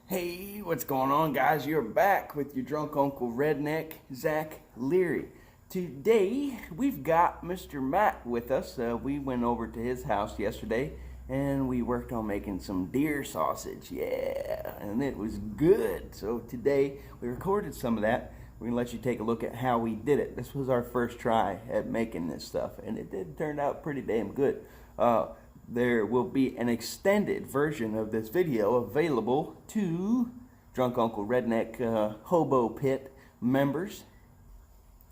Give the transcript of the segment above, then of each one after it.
Hey, what's going on, guys? You're back with your drunk Uncle Redneck, Zach Leary. Today, we've got Mr. Matt with us. We went over to his house yesterday, and we worked on making some deer sausage. Yeah, and it was good. So today, we recorded some of that. We're going to let you take a look at how we did it. This was our first try at making this stuff, and it did turn out pretty damn good. There will be an extended version of this video available to Drunk Uncle Redneck Hobo Pit members.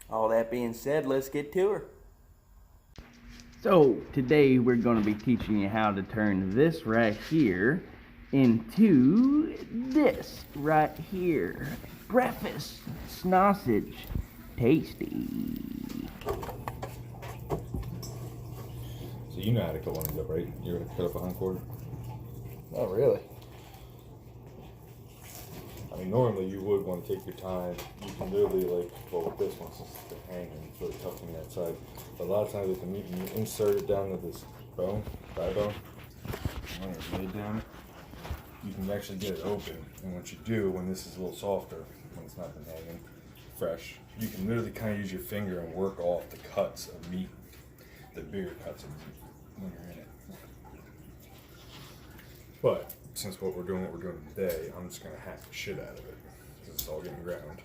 All that being said, let's get to her. So today we're going to be teaching you how to turn this right here into this right here. Breakfast sausage. Tasty. So you know how to cut one up, right? You're going to cut up a hind quarter? Oh, really? I mean, normally you would want to take your time. You can literally, well, with this one, since it's hanging, it's really tough on that side. But a lot of times with the meat, when you insert it down to this bone, thigh bone, when it's laid down, you can actually get it open. And what you do, when this is a little softer, when it's not been hanging fresh, you can literally kind of use your finger and work off the cuts of meat, the bigger cuts of meat, when you're in it. But since what we're doing today, I'm just gonna hack the shit out of it because it's all getting ground.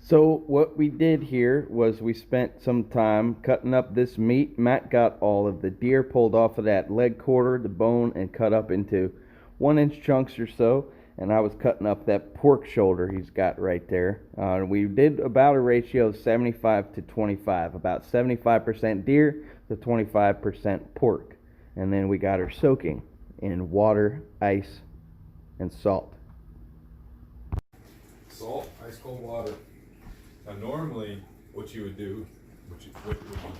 So what we did here was we spent some time cutting up this meat. Matt got all of the deer pulled off of that leg quarter, the bone, and cut up into 1-inch chunks or so. And I was cutting up that pork shoulder he's got right there. We did about a ratio of 75 to 25, about 75% deer to 25% pork. And then we got her soaking in water, ice, and salt. Salt, ice cold water. Now normally what you would do, what you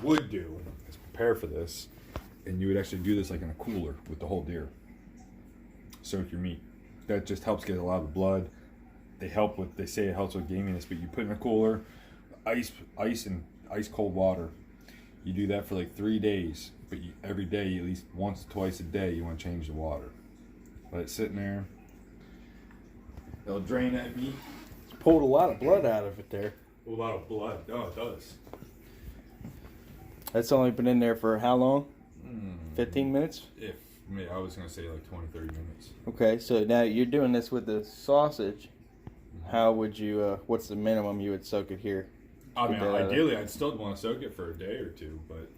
would do is prepare for this, and you would actually do this like in a cooler with the whole deer. Soak your meat. That just helps get a lot of blood. They say it helps with gaminess, but you put it in a cooler, ice and ice cold water. You do that for like 3 days, but every day, at least once or twice a day, you want to change the water. Let it sit in there. It'll drain that meat. It's pulled a lot of blood out of it there. A lot of blood. Oh, it does. That's only been in there for how long? 15 minutes? I was going to say like 20, 30 minutes. Okay, so now you're doing this with the sausage. How would you, what's the minimum you would soak it here? I mean, ideally, I'd still want to soak it for a day or two, but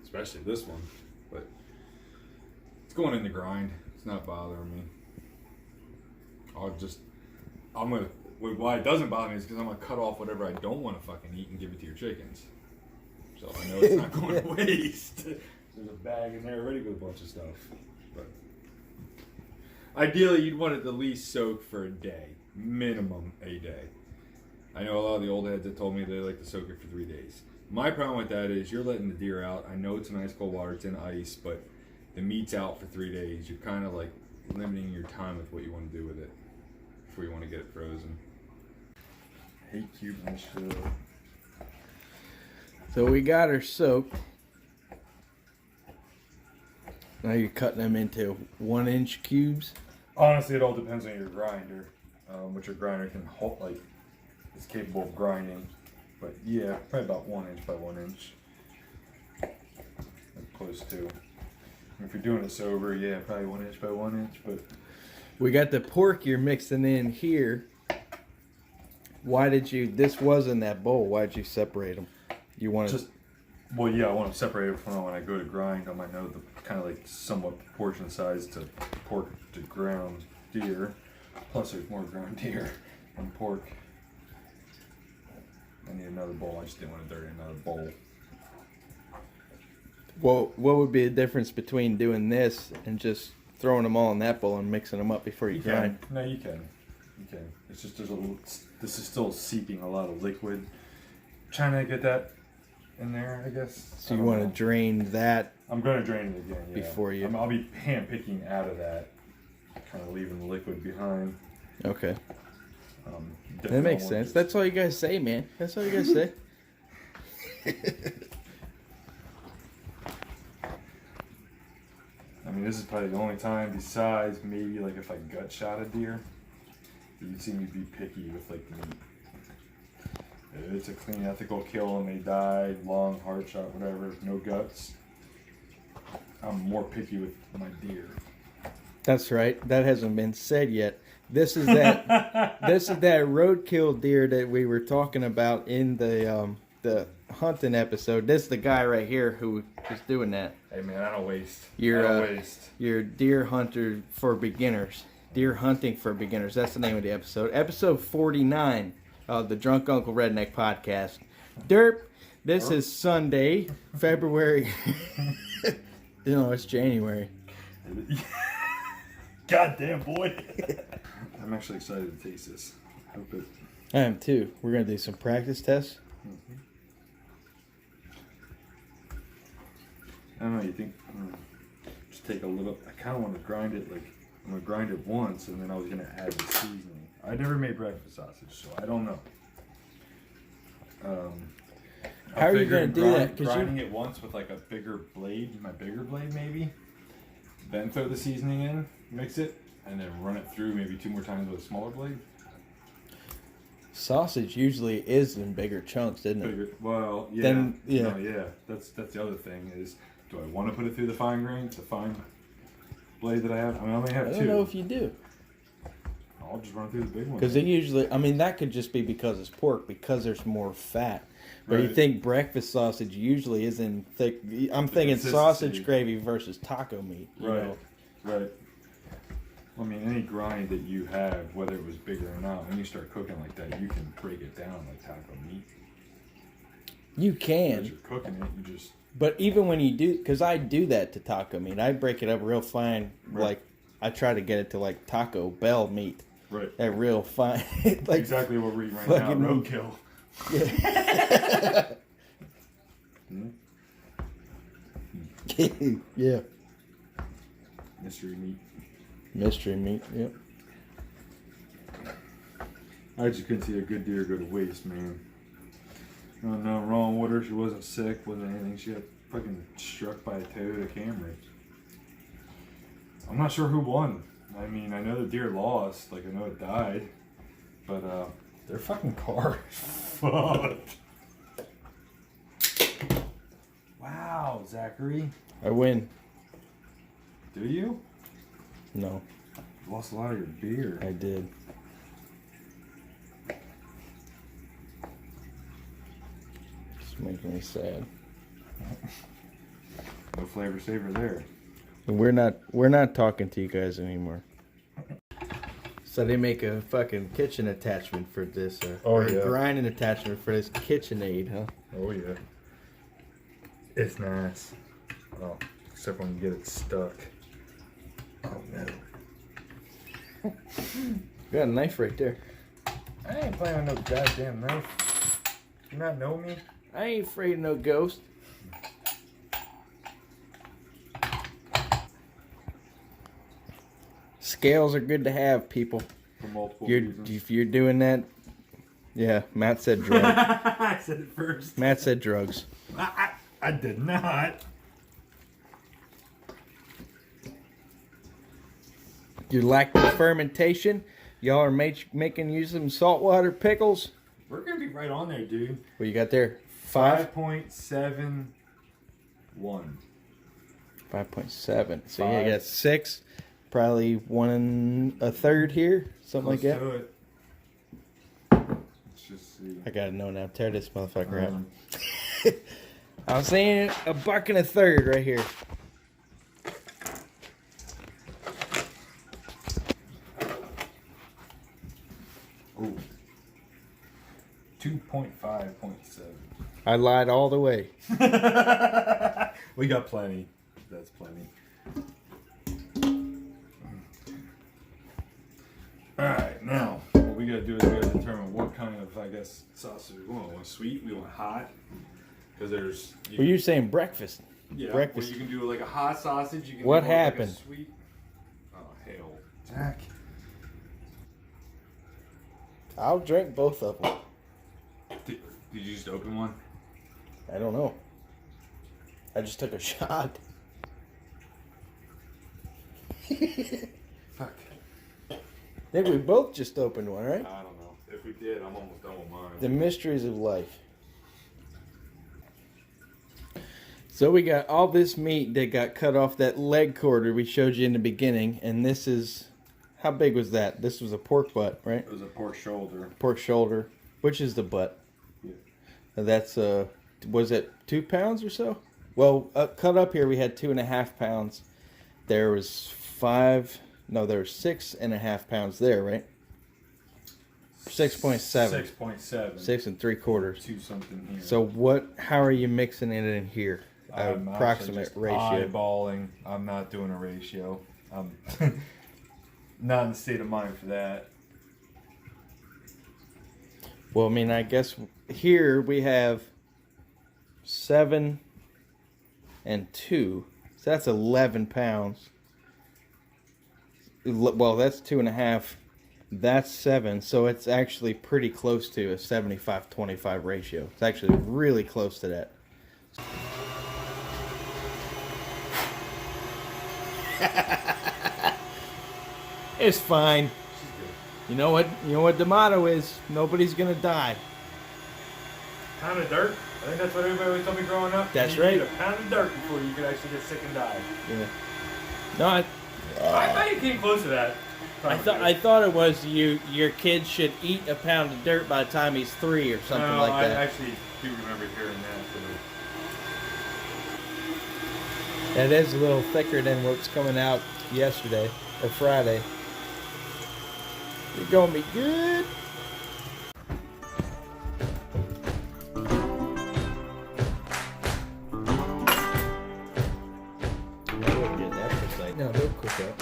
especially this one. But it's going in the grind. It's not bothering me. Why it doesn't bother me is because I'm going to cut off whatever I don't want to fucking eat and give it to your chickens. So I know it's not going to waste. There's a bag in there already with a bunch of stuff. But ideally, you'd want it at least soak for a day. Minimum a day. I know a lot of the old heads that told me they like to soak it for 3 days. My problem with that is you're letting the deer out. I know it's in ice cold water, it's in ice, but the meat's out for 3 days. You're kind of like limiting your time with what you want to do with it before you want to get it frozen. I hate cubing shit. So we got her soaked. Now you're cutting them into 1-inch cubes. Honestly, it all depends on your grinder. What your grinder can hold, is capable of grinding. But yeah, probably about 1 inch by 1 inch. Like close to. If you're doing it sober, yeah, probably 1 inch by 1 inch. But we got the pork you're mixing in here. Why did you? This was in that bowl. Why did you separate them? You want to? Well, yeah, I want to separate it from when I go to grind. I might know the kind of like somewhat proportion size to pork to ground deer. Plus, there's more ground deer than pork. I need another bowl. I just didn't want to dirty another bowl. Well, what would be the difference between doing this and just throwing them all in that bowl and mixing them up before you grind? No, you can. You can. It's just this is still seeping a lot of liquid. Trying to get that in there, I guess. So you want to drain that? I'm going to drain it again, yeah. Before you... I'll be hand picking out of that, kind of leaving the liquid behind. Okay. That makes sense. That's all you guys say, man. That's all you guys say. mean, this is probably the only time, besides maybe like if I gut shot a deer, you'd see me be picky with like the meat. If it's a clean, ethical kill and they died, long, hard shot, whatever, no guts, I'm more picky with my deer. That's right. That hasn't been said yet. This is that. This is that roadkill deer that we were talking about in the hunting episode. This is the guy right here who is doing that. Hey man, I don't waste. You're a deer hunter for beginners. Deer hunting for beginners. That's the name of the episode. Episode 49 of the Drunk Uncle Redneck podcast. Derp. This is Sunday, February. No, it's January. Goddamn boy. I'm actually excited to taste this. I hope it. I am too. We're gonna do some practice tests. Mm-hmm. I don't know. You think? Just take a little. I kind of want to grind it. Like I'm gonna grind it once, and then I was gonna add the seasoning. I never made breakfast sausage, so I don't know. How are you gonna do that? Grinding it once with like a bigger blade, my bigger blade maybe. Then throw the seasoning in, mix it, and then run it through maybe 2 more times with a smaller blade. Sausage usually is in bigger chunks, isn't it? Bigger, well, yeah. Then, yeah. No, yeah. That's the other thing is, do I want to put it through the fine grain, the fine blade that I have? I mean, I only have 2. I don't know if you do. I'll just run through the big one. Because they usually, I mean, that could just be because it's pork, because there's more fat. But Right. you think breakfast sausage usually is in thick. I'm thinking sausage gravy versus taco meat. You know? Right. I mean, any grind that you have, whether it was bigger or not, when you start cooking like that, you can break it down like taco meat. You As can. you're cooking it, you just. But even when you do, because I do that to taco meat, I break it up real fine. Right. Like, I try to get it to like Taco Bell meat. Right. That real fine. Like, Exactly what we're eating right now. fucking- Roadkill. Yeah. Yeah. Mystery meat. Mystery meat, yep. I just couldn't see a good deer go to waste, man. No, nothing wrong with her. She wasn't sick, wasn't anything. She got fucking struck by a Toyota Camry. I'm not sure who won. I mean, I know the deer lost. Like, I know it died. But, their fucking car is fucked. Wow, Zachary. I win. Do you? No, You lost a lot of your beer. I did. It's making me sad. No flavor saver there. And we're not talking to you guys anymore. So they make a fucking kitchen attachment for this, or yeah. a grinding attachment for this KitchenAid, huh? Oh, yeah. It's nice. Oh, except when you get it stuck. Oh, no. You got a knife right there. I ain't playing with no goddamn knife. You not know me? I ain't afraid of no ghost. Scales are good to have, people. For multiple You're, reasons. if you're doing that, yeah, Matt said drugs. I said it first. Matt said drugs. I did not. Your lactic fermentation. Y'all are making use of some saltwater pickles. We're going to be right on there, dude. What you got there? 5.71. 5.7. So yeah, you Five. got 6. Probably 1 1/3 here. Something like that. Let's do it. Let's just see. I gotta know now. Tear this motherfucker Um, out. I'm saying $1 1/3 right here. Oh. 2.5.7. I lied all the way. We got plenty. That's plenty. Alright, now, what we gotta do is we gotta determine what kind of, I guess, sausage we want. We want sweet, we want hot. Because there's... Well, you're saying breakfast. yeah, breakfast. Well, you can do like a hot sausage. You can What do like happened? a sweet... Oh, hell. Zach. I'll drink both of them. Did you just open one? I don't know. I just took a shot. Fuck. I think we both just opened one, right? I don't know. If we did, I'm almost done with mine. The mysteries of life. So we got all this meat that got cut off that leg quarter we showed you in the beginning, and this is, how big was that? This was a pork butt, right? It was a pork shoulder. Pork shoulder, which is the butt. Yeah. That's was it 2 pounds or so? Well, cut up here we had 2.5 pounds. There was there was 6.5 pounds there, right? 6.7. 6.7. 6 3/4. 2 something here. So how are you mixing it in here? I'm Approximate just ratio. eyeballing. I'm not doing a ratio. I'm not in the state of mind for that. Well, I mean, I guess here we have 7 and 2. So that's 11 pounds. Well, that's 2.5. That's 7. So it's actually pretty close to a 75-25 ratio. It's actually really close to that. It's fine. You know what the motto is? Nobody's gonna die. Pound of dirt? I think that's what everybody always told me growing up. That's you right. Need a pound of dirt before you could actually get sick and die. Yeah. No, I thought you came close to that. I thought it was your kid should eat a pound of dirt by the time he's 3 or something like that. I actually do remember hearing that. It is a little thicker than what's coming out yesterday or Friday. You're gonna be good. I wouldn't get that precise. No, they'll cook up.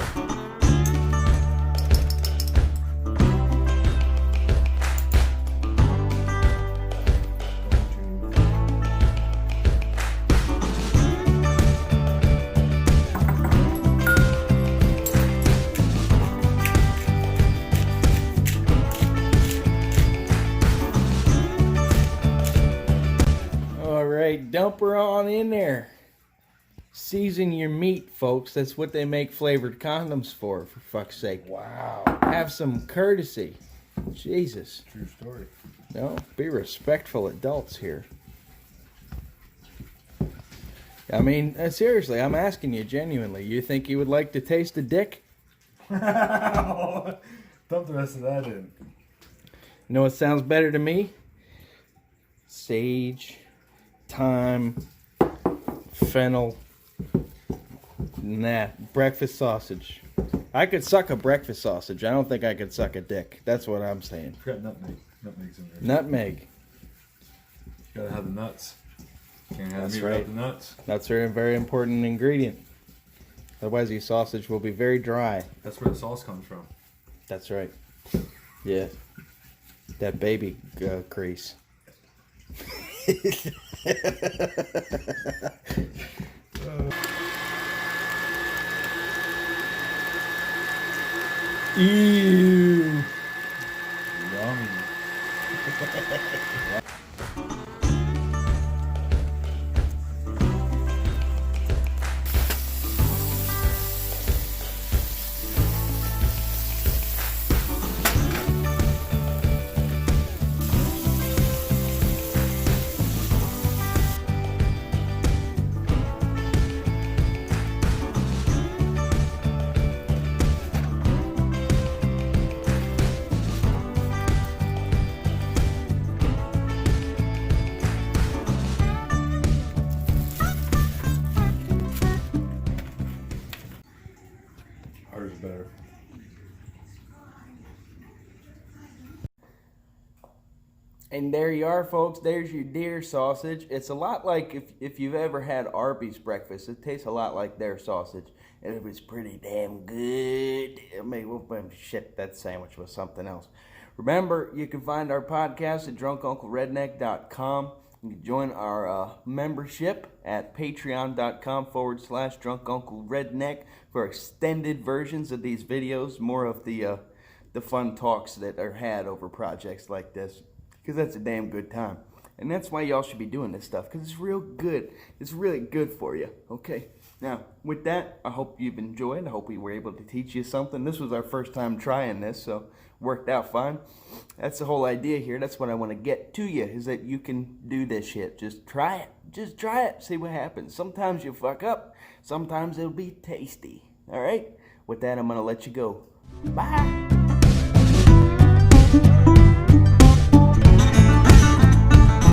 Dump her on in there. Season your meat, folks. That's what they make flavored condoms for fuck's sake. Wow. Have some courtesy. Jesus. True story. No, be respectful adults here. I mean, seriously, I'm asking you genuinely. You think you would like to taste a dick? Dump the rest of that in. You know what sounds better to me? Sage, thyme, fennel, breakfast sausage. I could suck a breakfast sausage. I don't think I could suck a dick. That's what I'm saying. Forgot nutmeg. Nutmeg's in there. Nutmeg. You gotta have the nuts. Can't have That's meat right. without the nuts. That's a very important ingredient. Otherwise, your sausage will be very dry. That's where the sauce comes from. That's right. Yeah. That baby grease. Ew. Yummy. Ours is better. And there you are, folks. There's your deer sausage. It's a lot like if you've ever had Arby's breakfast. It tastes a lot like their sausage. And it was pretty damn good. I mean, shit, that sandwich was something else. Remember, you can find our podcast at drunkuncleredneck.com. You can join our membership at patreon.com/drunkuncleredneck for extended versions of these videos. More of the fun talks that are had over projects like this. Because that's a damn good time. And that's why y'all should be doing this stuff. Because it's real good. It's really good for you. Okay? Now, with that, I hope you've enjoyed. I hope we were able to teach you something. This was our first time trying this, so worked out fine. That's the whole idea here. That's what I want to get to you, is that you can do this shit. Just try it. Just try it. See what happens. Sometimes you'll fuck up. Sometimes it'll be tasty. All right? With that, I'm going to let you go. Bye.